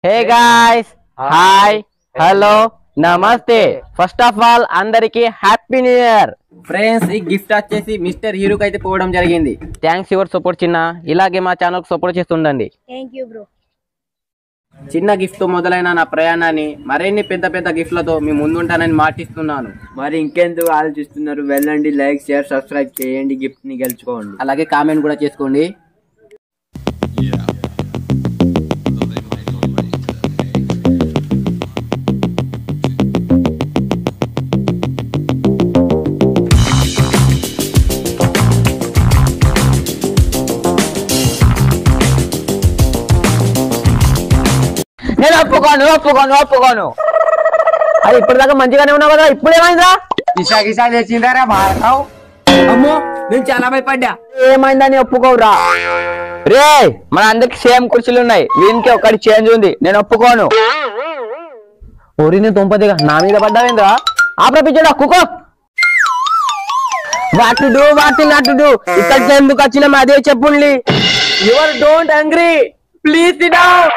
Hey guys, hi, hello, namaste. First of all, అందరికి happy new year. Friends, ఈ gift వచ్చేసి mister హీరోకి అయితే పోవడం జరిగింది. థ్యాంక్స్ యువర్ సపోర్ట్ చిన్న. ఇలాగే మా ఛానల్ కు సపోర్ట్ చేస్తుండండి. Thank you bro. చిన్న గిఫ్ట్ తో మొదలైన నా ప్రయాణాన్ని మరిన్ని పెద్ద పెద్ద గిఫ్ట్లతో మీ ముందుంటానని మాటిస్తున్నాను. మరి ఇంకెందుకు ఆలోచిస్తున్నారు? వెళ్ళండి, లైక్ షేర్ సబ్స్క్రైబ్ చేయండి, గిఫ్ట్ ని గెలుచుకోండి. అలాగే కామెంట్ కూడా చేసుకోండి. నేను ఒప్పుకోను. అది ఇప్పటిదాకా మంచిగానే ఉన్నావు కదా, ఇప్పుడు ఏమైందా? కిసా తెచ్చిందారా భారతావు? అమ్మో, నేను చాలా భయపడ్డా. ఏమైందని ఒప్పుకోవురా? రే, మన అందరికి సేమ్ కుర్చీలు ఉన్నాయి, వీనికి ఒకటి చేంజ్ ఉంది. నేను ఒప్పుకోను. ఊరిని తుంపదిగా నా మీద పడ్డావేంద్రా? ఆప్రపించడా కుకో. వాట్ టు డూ ఇక్కడికి ఎందుకు వచ్చినాం అదే చెప్పుండి. Your don't angry, please sit down.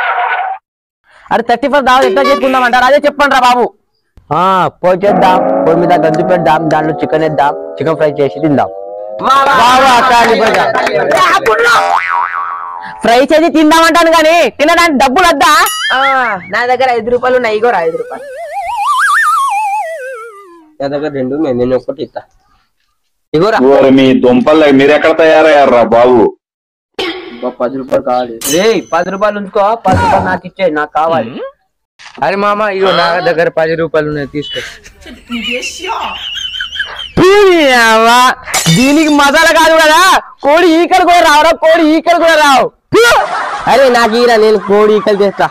అరే 31 దావత్ ఎట్లా చేసుకుందాం అంటారు, అదే చెప్పండి రా బాబు. పోయి చేద్దాం, పోయి మీద గంజు పెడదాం, దాంట్లో చికెన్ వేద్దాం, చికెన్ ఫ్రై చేసి తిందాం. ఫ్రై చేసి తిందామంటాను కానీ తినడానికి డబ్బులు వద్దా? నా దగ్గర 5 రూపాయలు ఉన్నాయి, ఇగోరా 5 రూపాయలు. నా దగ్గర 2, నేను ఒకటి ఇస్తా. ఇగోరా. మీ దుంపలు మీరెక్కడ తయారయ్యారా బాబు? 10 రూపాయలు కావాలి. రే 10 రూపాయలు ఉంచుకో, 10 రూపాయలు నాకు ఇచ్చే, నాకు కావాలి. అరే మామ, ఇగో నా దగ్గర 10 రూపాయలు ఉన్నాయి, తీసుకో. దీనికి మసాలా కాదు కదా, కోడి ఈకలు కూడా రావురా, కోడి ఈకలు కూడా రావు. అరే నాకు ఈరా, నేను కోడి ఈకలు చేస్తా.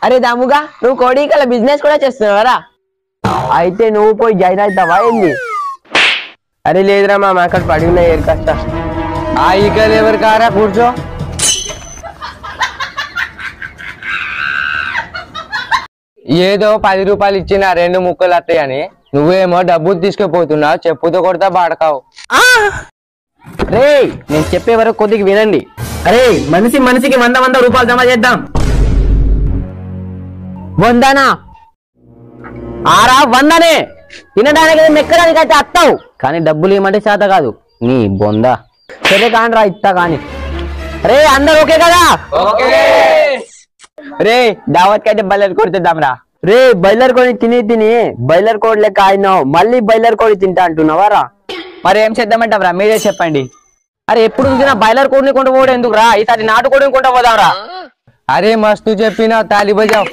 అరే దాముగా, నువ్వు కోడి ఈకల బిజినెస్ కూడా చేస్తున్నావరా? అయితే నువ్వు పోయి జాయిన్ అవుతావా ఏంది? అరే లేదురా మామ, అక్కడ పడి ఉన్నాయి ఏరుకస్తా. ఆ ఈకలు ఎవరు కారా, కూర్చో. ఏదో 10 రూపాయలు ఇచ్చిన 2 ముక్కలు వస్తాయని నువ్వేమో డబ్బులు తీసుకుపోతున్నావు, చెప్పుతో కొడతా బాడకావు. రే, నేను చెప్పే వరకు కొద్దిగా వినండి. అరే మనిషికి 100 రూపాయలు జమ చేద్దాం. 100నా? ఆరా 100నే. తినడానికి మెక్కడానికి అయితే అత్తావు, కానీ డబ్బులు ఏమంటే చేత కాదు నీ బొందా. సరే కానరా, ఇస్తా కానీ. రే అందరు ఓకే కదా? రే దావత్ కైతే బయలు కొడుతుందాం రా. రే బైలర్ కోడి తిని బైలర్ కోడి లెక్క అయినావు, మళ్ళీ బైలర్ కోడి తింటా అంటున్నావా రా? మరి ఏం చేద్దామంటాం రా, మీరే చెప్పండి. అరే ఎప్పుడు చూసినా బైలర్ కోడిని కొంట పోవడం ఎందుకు రా, ఈసారి నాటు కోడిని కొంట పోదాం రా. అరే మస్తు చెప్పినా, తాలి బజావ్.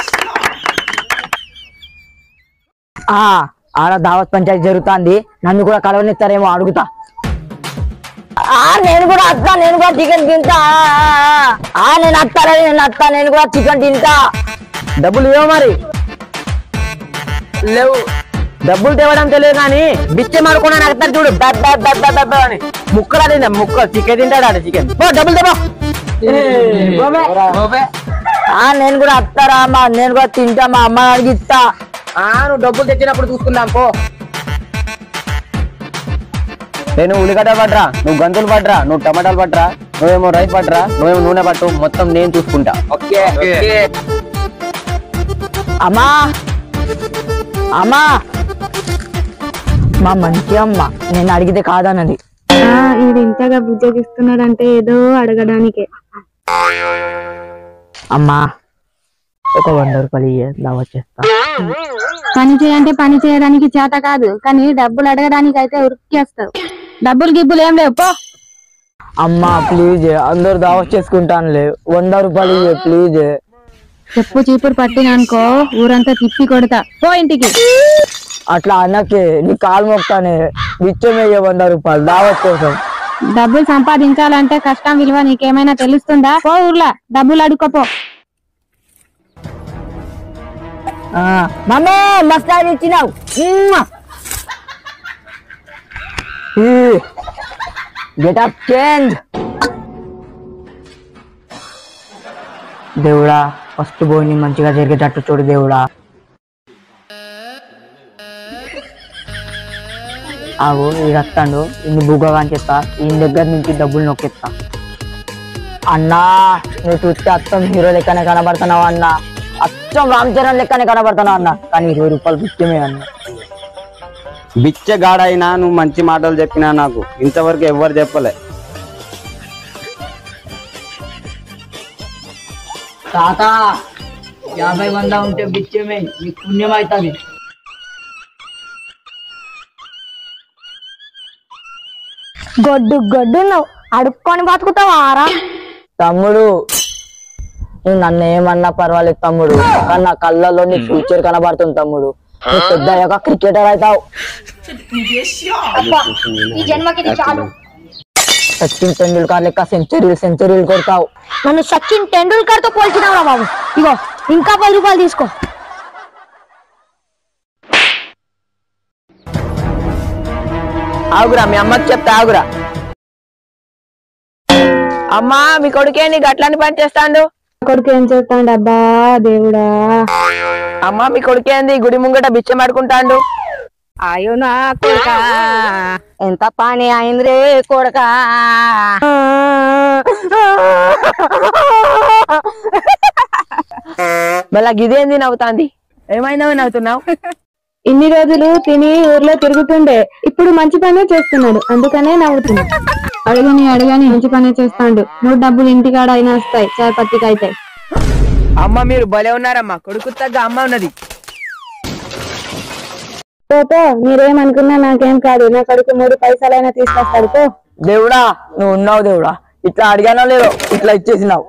ఆడ దావత్ పంచాయతీ జరుగుతుంది, నన్ను కూడా కలవనిస్తారేమో అడుగుతా. నేను కూడా వస్తా, నేను కూడా చికెన్ తింటా. నేను వస్తా, నేను కూడా చికెన్ తింటా. డబ్బులు ఇవ్వ మరి. లేవు. డబ్బులు తేవడం తెలియదు కానీ బిచ్చే మారుకున్నా నాకు చూడు, అని ముక్కలు తిందా, ముక్కలు చికెన్ తింటాడు చికెన్. డబ్బులు తెవో. నేను కూడా వస్తారా, నేను కూడా తింటా, మా అమ్మ అడిగి ఇస్తా. నువ్వు డబ్బులు తెచ్చినప్పుడు చూసుకుందాం పో. నేను ఉల్లిగడ్డ పట్రా, నువ్వు గంతులు పట్రా, నువ్వు టమాటాలు పట్రా, నువ్వేమో రైస్ పట్రా, నువ్వేమో నూనె పట్టు, మొత్తం నేను చూసుకుంటా. ఓకే. అమ్మా మా మంచి అమ్మ, నేను అడిగితే కాదన్నది. ఇది ఇంతగా బుజ్జగిస్తున్నాడంటే ఏదో అడగడానికే. అమ్మా ఒక 100 రూపాయలు దావత్ చేస్తా. పని చేయడానికి చేత కాదు, కానీ డబ్బులు అడగడానికి అయితే ఉరికేస్తావు. డబ్బులు గిబ్బులు ఏం లేవు పో. అమ్మా ప్లీజ్, అందరు దావత్ చేసుకుంటానులే, 100 రూపాయలు ప్లీజ్. చెప్పు చీపురు పట్టిననుకో ఊరంతా తిప్పి కొడతా, పో ఇంటికి. అట్లా అన్నకే నీ కాలు మొక్తానే, నిత్యమయ్యే 100 రూపాయలు దావత్ కోసం. డబ్బులు సంపాదించాలంటే కష్టం విలువ నీకేమైనా తెలుస్తుందా? పో ఊర్లా డబ్బులు అడుకోపో. మమ్మీ మస్తాది ఇచ్చినావు. Get up change. దేవుడా, ఫస్ట్ బోని మంచిగా జరిగేటట్టు చూడు దేవుడా. ఆగు, ఈ రస్తాడు ఇన్ని బుగ్గగా అని చెప్తా, ఈయన దగ్గర నుంచి డబ్బులు నొక్కేస్తా. అన్నా నువ్వు చూస్తే అచ్చం హీరో లెక్కనే కనబడుతున్నావు అన్న, అచ్చం రామ్ చరణ్ లెక్కనే కనబడుతున్నావు అన్న, కానీ 20 రూపాయలు బిచ్చమే అన్న. బిచ్చగాడైనా నువ్వు మంచి మాటలు చెప్పినా నాకు ఇంతవరకు ఎవ్వరు చెప్పలే. తాత 50 ఉంటే బిచ్చమే, నీకు పుణ్యం అవుతుంది. గొడ్డు నువ్వు అడుక్కొని బతుకుతావారా? తమ్ముడు నువ్వు నన్ను ఏమన్నా పర్వాలేదు తమ్ముడు, కానీ నా కళ్ళల్లో నీ ఫ్యూచర్ కనబడుతుంది తమ్ముడు. నువ్వు పెద్ద అయ్యాక క్రికెటర్ అవుతావు. ఈ జన్మకి ఇది చాలు. సచిన్ టెండూల్కర్ లెక్క సెంచరీలు కొడతావు. నన్ను సచిన్ టెండూల్కర్ తో పోల్చినావా బాబు? ఇగో ఇంకా 10 రూపాయలు తీసుకో. ఆగురా, మీ అమ్మకి చెప్తా ఆగురా. అమ్మా మీ కొడుకేంది గట్లని పని చేస్తాడు? కొడుకు ఏం చేస్తాడు అబ్బా దేవుడా? అమ్మా మీ కొడుకేంది గుడి ముంగట బిచ్చం ఆడుకుంటాడు? అయ్యో నా కొడుక ఎంత పని అయిందిరే కొడుక. మళ్ళా గిదేంది నవ్వుతాంది? ఏమైందో నవ్వుతున్నావు? ఇన్ని రోజులు తిని ఊర్లో తిరుగుతుండే, ఇప్పుడు మంచి పనే చేస్తున్నాడు అందుకనే నవ్వుతున్నాడు. అడగని మంచి పనే చేస్తాడు. 3 డబ్బులు ఇంటికాడ అయినా వస్తాయి, చాయ్ పత్తికి అయితే. అమ్మ మీరు భలే ఉన్నారమ్మా, కొడుకు తగ్గ అమ్మ ఉన్నది. పోతే మీరేమనుకున్నా నాకేం కాదు, నా కొడుకు 3 పైసలైనా తీసుకొస్తాడు పో. దేవుడా నువ్వు ఉన్నావు దేవుడా, ఇట్లా అడిగానో లేదో ఇట్లా ఇచ్చేసినావు.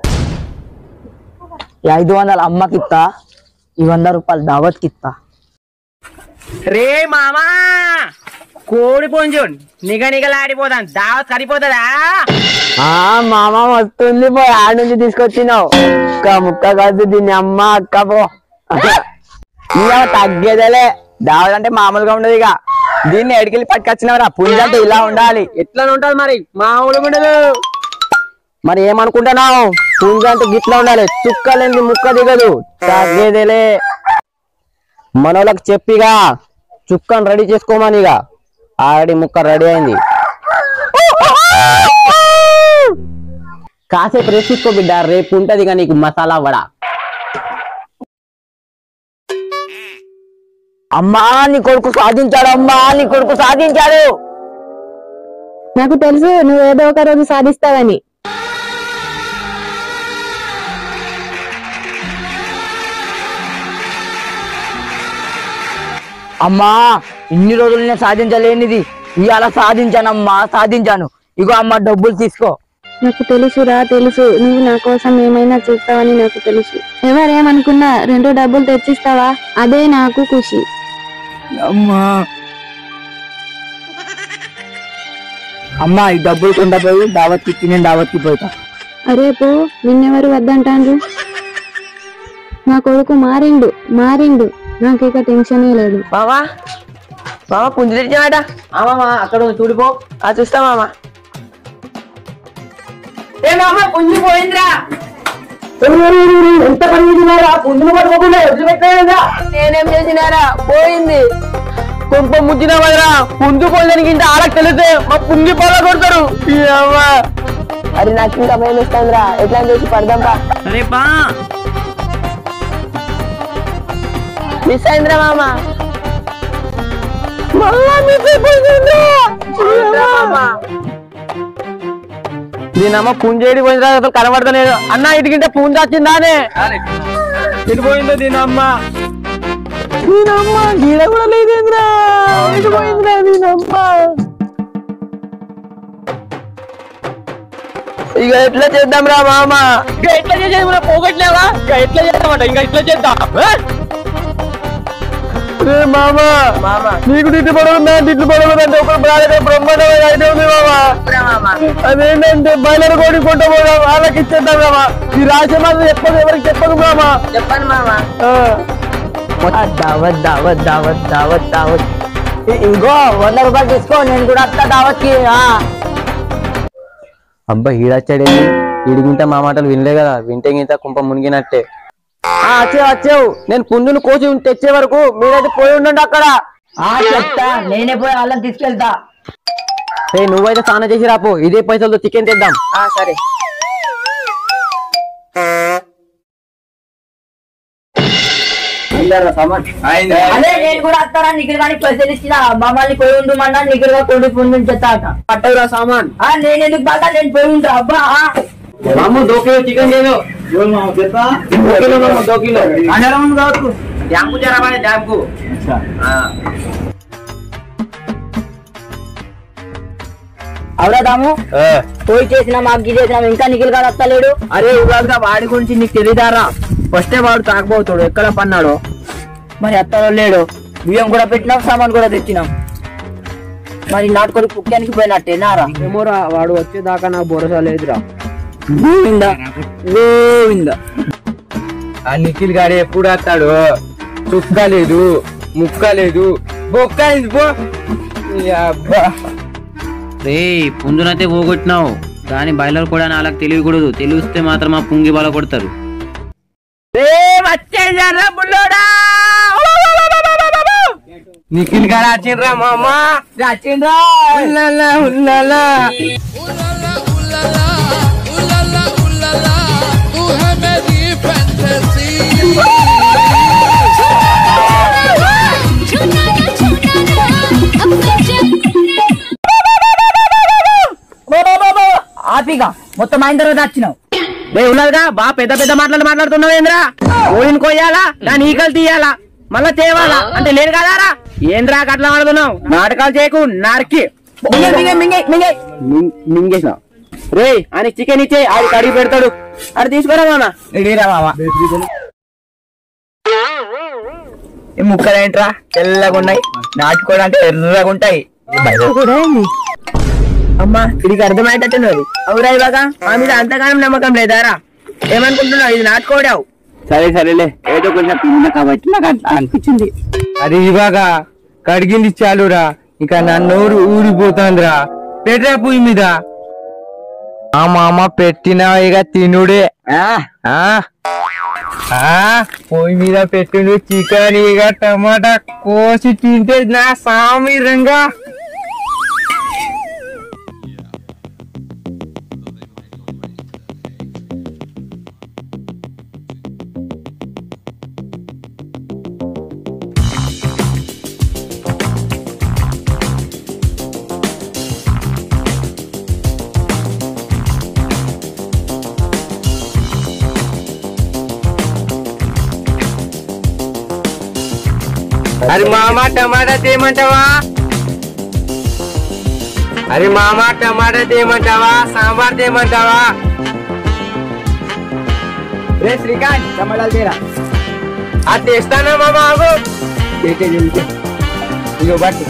500 అమ్మకి ఇస్తా, 100 రూపాయలు దావత్కి ఇస్తా. రే మామా కోడి పుంజు నిగనిగలాడిపోతాను, దావత్ సరిపోతుందా? మామ వస్తుంది పో, ఆడ నుంచి తీసుకొచ్చినావు. ముక్క కాదు దీన్ని అమ్మ అక్క పో. ఇక తగ్గేదేలే, దావత్ అంటే మామూలుగా ఉండదు. ఇక దీన్ని ఎడికెళ్ళి పట్టుకొచ్చినవరా, పుంజు అంటే ఇలా ఉండాలి. ఎట్లా ఉంటది మరి? మామూలుగా ఉండదు. మరి ఏమనుకుంటున్నావు? పుంజు అంటే గిట్లా ఉండాలి, చుక్కలేంది ముక్క దిగదు. తగ్గేదేలే, మనోళ్ళకి చెప్పిగా చుక్కను రెడీ చేసుకోమని. ఇక ఆల్రెడీ ముక్క రెడీ అయింది. కాసేపు రెస్ట్ తీసుకో బిడ్డ, రేపు ఉంటది ఇక నీకు మసాలా వడ. అమ్మా నీ కొడుకు సాధించాడు, అమ్మా నీ కొడుకు సాధించాడు. నాకు తెలుసు నువ్వేదో ఒక రోజు సాధిస్తావని. అమ్మా ఇన్ని రోజులు నేను సాధించలేనిది ఇవాళ సాధించానమ్మా, సాధించాను. ఇగో అమ్మ డబ్బులు తీసుకో. నాకు తెలుసురా, తెలుసు నువ్వు నా కోసం ఏమైనా చేస్తావని నాకు తెలుసు. ఎవరేమనుకున్నా 2 డబ్బులు తెచ్చిస్తావా, అదే నాకు ఖుషి. అమ్మా అమ్మా ఈ డబ్బులు కొండపోయి దావత్కి ఇచ్చి నేను దావత్కి పోతా. రేపు నిన్నెవరు వద్దంటాండ్రు? నా కొడుకు మారిండు, నాకిక టెన్షనే లేదు. మామా మామ పుంజు తెచ్చామట. మామా అక్కడ చూడిపో. చూస్తా మామా. ఏ మామా పుంజు పోయిందిరా. ఎంత పని చేసినారా? పుంజును పట్టుకోకుండా వదిలిపెట్టారా? నేనేం చేసినారా? పోయింది. కొంప ముచ్చిన వదరా, పుంజు పోలేనికి ఇంత ఆడకు తెలిస్తే మా పుంజు పొల కొడతారు. అది నాకు ఇంకా భయం ఇస్తుందిరా, ఎట్లా చేసి పడదాంపా. సరే బా. మిస్ అయిందిరా మామ. దీనమ్మ పుంజేడి పోయిందిరా, అసలు కనబడతలేదు. అన్న ఇటుకింటే పుంజు వచ్చిందానే. తినిపోయిందో దీనమ్మ. గీడ కూడా లేదేంద్రా, ఇటు పోయిందిరా దీనమ్మ. ఇక ఎట్లా చేద్దాం రా మామ? ఇంకా ఎట్లా చేసేది? పోగొట్లేవా? ఇంకా ఎట్లా చేద్దామంట? ఇంకా ఇట్లా చేద్దాం. మామ నీకు తిట్టు పడవుందా? తిట్లు పడవుందంటే ఒక బ్రహ్మాండమైన ఐడియా ఉంది మామ. అదేంటంటే బయలు కోడి కొంట పోదాం, వాళ్ళకి ఇచ్చేద్దాం మామ. ఈ రాశి మాత్రం చెప్పదు, ఎవరికి చెప్పదు మామ. చెప్పండి మామ. దావత్ దావత్ దావత్ దావత్ దావత్. ఇంకో 100 రూపాయలు తీసుకో, నేను కూడా వస్తా దావత్కి. అబ్బా ఈడొచ్చాడేంటి? ఈడుగుంటే మా మాటలు వినలే కదా, వింటే గింత కుంప మునిగినట్టే. వచ్చావు. నేను పుంజును కోసి తెచ్చే వరకు మీరైతే పోయి ఉండండి అక్కడ. చెప్తా, నేనే పోయి వాళ్ళని తీసుకెళ్తా. నువ్వైతే స్నానం చేసి రాపో, ఇదే పైసలతో చికెన్ తెద్దాం. సరే. అదే నేను కూడా వస్తానా నిఖిల్ కానీ పైసలు ఇచ్చిన మమ్మల్ని పోయి ఉండమన్నా నిఖిల్ గా కొడుకు పొంది చెత్తాట పట్టవురా సామాన్ నేను ఎందుకు బాగా నేను పోయి ఉంటా అబ్బా మాము 2 కిలో చికెన్ లేదు 2 కిలో మాము 2 కిలో డ్యామ్ కు జరా బాయ్ డ్యామ్ కు అవునా దాము పోయి చేసినా మాకు చేసినా ఇంకా నిఖిల్ గారు వస్తలేడు. అరే ఉగాదిగా వాడి గురించి నీకు తెలియదారా ఫస్టే వాడు తాకపోతాడు ఎక్కడ పన్నాడు మరి అత్తలో లేడు. బియ్యం కూడా పెట్టినాం సామాన్ కూడా తెచ్చినాం. మరి నాటుకొని కుక్కానికి పోయినట్టే నారా ఏమోరా వాడు వచ్చేదాకా నాకు భరోసా లేదురా. గోవిందా గోవిందా. ఆ నిఖిల్ గాడు ఎప్పుడు వస్తాడు? చుక్క లేదు, ముక్క లేదు, బొక్క లేదు. పో అబ్బా రే పుంజునైతే పోగొట్టినావు కానీ బయలర్ కూడా నాలకు తెలియకూడదు. తెలిస్తే మాత్రం ఆ పుంగి బాల కొడతారు. నిఖిల్ గారు వచ్చిండ్రా మామ, వచ్చిండ్రా. ఉల్లాలా ఉల్లాలా ఆపిగా మొత్తం అయిన తర్వాత వచ్చినావు. ఉన్నదిగా బా పెద్ద పెద్ద మాట్లాడుతున్నావు ఏంద్రా? ఓడిని కొయ్యాలా దాని ఈకలు తీయాలా మళ్ళా తేవాలా అంటే లేదు కదారా? ఏంద్రా అట్లా ఆడుతున్నావు? నాటకాలు చేయకు నార్కి మింగేసిన రే అని చికెన్ ఇచ్చే ఆడి కడిగి పెడతాడు. అది తీసుకురా మామా. ఇడిరా మామ. ఈ ముక్కలు ఏంట్రా తెల్లగా ఉన్నాయి, నాటుకోవడం అంటే ఎర్రగా ఉంటాయి. అమ్మా ఇడికి అర్థమయ్యేటట్టున్నది. అవురా ఇవాగా మా మీద అంతగానం నమ్మకం లేదారా? ఏమనుకుంటున్నావు? ఇది నాటుకోడావు. సరే సరేలే, ఏదో కొంచెం పిల్ల కాబట్టి నాకు అట్లా అనిపించింది. అది ఇవాగ కడిగింది చాలురా, ఇక నా నోరు ఊరిపోతుందిరా. పెట్టరా పొయ్యి మీద. ఆ మామ పెట్టినా ఇక తినుడే. పొయ్యి మీద పెట్టిండు చికెన్, ఇక టమాటా కోసి తింటే నా సామిరంగా. అరే మామ టమాటా తేమంటావా? అరే మామ టమాటా తేమంటావా? సాంబార్ తేమంటావా? రే శ్రీకాంత్ టమాటాలు తేరా. అది తెస్తానా మామ? ఆగు. ఇగో బట్టి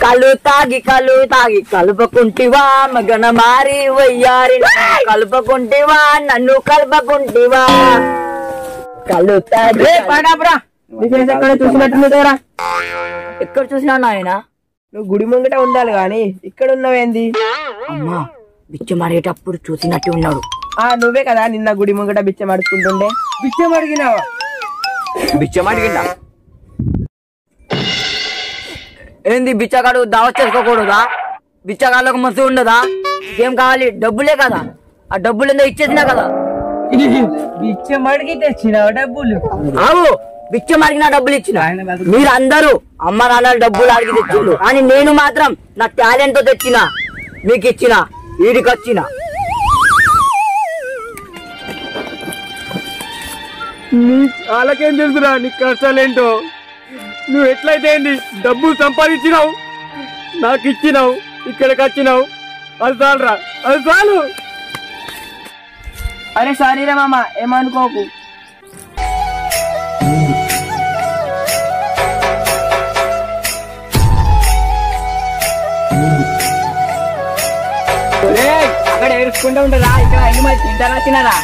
కళ్ళు తాగి కలుపుకుంటివా మగన మారి వయ్యారి కలుపుకుంటివా నన్ను కలుపుకుంటివా కళ్ళు తాగి ఎక్కడ చూసినట్టున్నారా? ఎక్కడ చూసినా నాయన నువ్వు గుడి ముంగట ఉండాలి గాని ఇక్కడ ఉన్నావేంది? అమ్మా బిచ్చం అడిగేటప్పుడు చూసినట్టు ఉన్నాడు. నువ్వే కదా నిన్న గుడి ముంగట బిచ్చం అడుచుకుంటుండే. బిచ్చం అడిగినావా? బిచ్చం అడిగిందా? ఏంది బిచ్చగాడు దావత్ చేసుకోకూడదా? బిచ్చగాళ్ళకు మస్తు ఉండదా? ఏం కావాలి? డబ్బులే కదా. ఆ డబ్బులు ఏందో ఇచ్చేసినా కదా. బిచ్చం అడిగి తెచ్చినావు డబ్బులు? ఆవు బిచ్చం అడిగినా డబ్బులు ఇచ్చిన. మీరు అందరూ అమ్మ నాన్న డబ్బులు అడిగి తెచ్చిండు కానీ నేను మాత్రం నా టాలెంట్ తో తెచ్చిన, మీకు ఇచ్చిన, వీడికి వచ్చిన. వాళ్ళకేం తెలుసురా నీ కష్టాలేంటో? నువ్వు ఎట్లయితే ఏంది డబ్బులు సంపాదించినావు, నాకు ఇచ్చినావు, ఇక్కడికి వచ్చినావు. అది చాలురా, అది చాలు. అరే సారీరా మామ, ఏమనుకోకు. అక్కడ ఏడుచుకుంటూ ఉంటారా? ఇక్కడ ఐదు మంది తింటారా తినరా?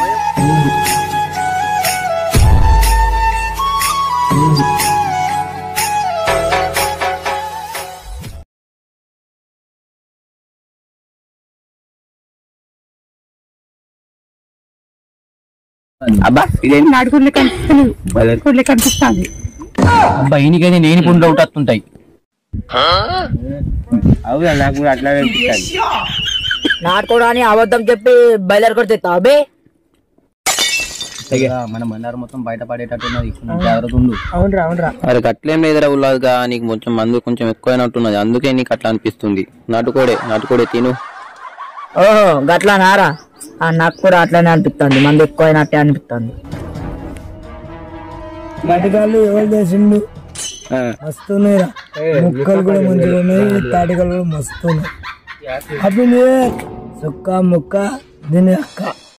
అబ్బా ఇదేం నాటుకోలే కనిపిస్తలేదు, బలకోలే కనిపిస్తుంది. అబ్బా ఈయనకైతే నేను పుండు డౌట్ వస్తుంటాయి. అవునా? నాకు కూడా అట్లా అనిపిస్తుంది. నాటుకోడా అని అబద్ధం చెప్పి బయలుదేరి కూడా తెస్తావు అబ్బే. మన బండారు మొత్తం బయట పడేటట్టున్నది, జాగ్రత్త ఉండు. అవునరా అవునరా. అరే అట్లేం లేదురా ఉల్లాగా, నీకు కొంచెం మందు కొంచెం ఎక్కువైనట్టున్నది, అందుకే నీకు అట్లా అనిపిస్తుంది. నాటుకోడే తిను. ఓహో గట్లా నారా, నాకు కూడా అట్లానే అనిపిస్తుంది, మంది ఎక్కువైనట్టే అనిపిస్తుంది. తాటికాళ్ళు ఎవరు చేసిండు మస్తున్నాయిరా, ముక్కలు కూడా మంచిగా ఉన్నాయి, తాటికాళ్ళు కూడా మస్తున్నాయి. Happy new year. సుక్క ముక్క దీని అక్క.